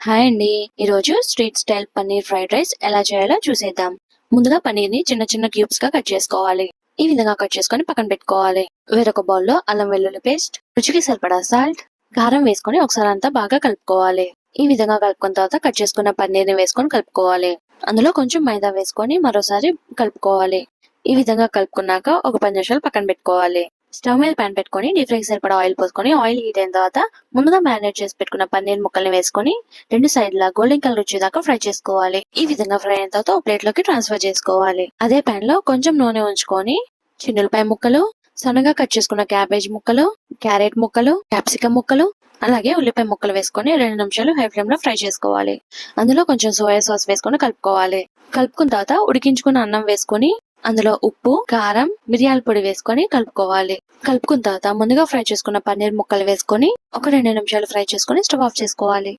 Hi అండి. ఈరోజు street style paneer fried rice ఎలా చేయాలో చూసేద్దాం. ముందుగా పన్నీర్ ని చిన్న చిన్న క్యూబ్స్ గా కట్ చేసుకోవాలి. ఈ విధంగా కట్ చేసుకొని పక్కన పెట్టుకోవాలి. వేరొక బౌల్ లో అల్లం వెల్లుల్లి పేస్ట్, రుచికి సరిపడా సాల్ట్, కారం వేసుకొని ఒకసారి అంతా బాగా కలుపుకోవాలి. ఈ విధంగా కలుపుకున్న తర్వాత కట్ చేసుకున్న పన్నీర్ ని వేసుకొని కలుపుకోవాలి. అందులో కొంచెం మైదా వేసుకొని మరోసారి కలుపుకోవాలి. ఈ విధంగా కలుపుకున్నాక ఒక 10 నిమిషాలు పక్కన పెట్టుకోవాలి. స్టవ్ మీద ప్యాన్ పెట్టుకొని డీప్ ఫ్రైకి సరిపడా ఆయిల్ పోసుకొని ఆయిల్ హీట్ అయిన తర్వాత ముందుగా మ్యారినేట్ చేసి పెట్టుకున్న పన్నీర్ ముక్కల్ని వేసుకొని రెండు సైడ్ల గోల్డెన్ కలర్ వచ్చేదాకా ఫ్రై చేసుకోవాలి. ఈ విధంగా ఫ్రై అయిన తర్వాత ఒక ప్లేట్ లోకి ట్రాన్స్ఫర్ చేసుకోవాలి. అదే ప్యాన్ లో కొంచెం నూనె ఉంచుకొని చిన్నులపాయ ముక్కలు, సన్నగా కట్ చేసుకున్న క్యాబేజ్ ముక్కలు, క్యారెట్ ముక్కలు, క్యాప్సికం ముక్కలు, అలాగే ఉల్లిపాయ ముక్కలు వేసుకొని 2 నిమిషాలు హై ఫ్లేమ్ లో ఫ్రై చేసుకోవాలి. అందులో కొంచెం సోయా సాస్ వేసుకొని కలుపుకోవాలి. కలుపుకున్న తర్వాత ఉడికించుకున్న అన్నం వేసుకొని అందులో ఉప్పు, కారం, మిరియాల పొడి వేసుకొని కలుపుకోవాలి. కలుపుకున్న తర్వాత ముందుగా ఫ్రై చేసుకున్న పన్నీర్ ముక్కలు వేసుకొని ఒక 2 నిమిషాలు ఫ్రై చేసుకొని స్టవ్ ఆఫ్ చేసుకోవాలి.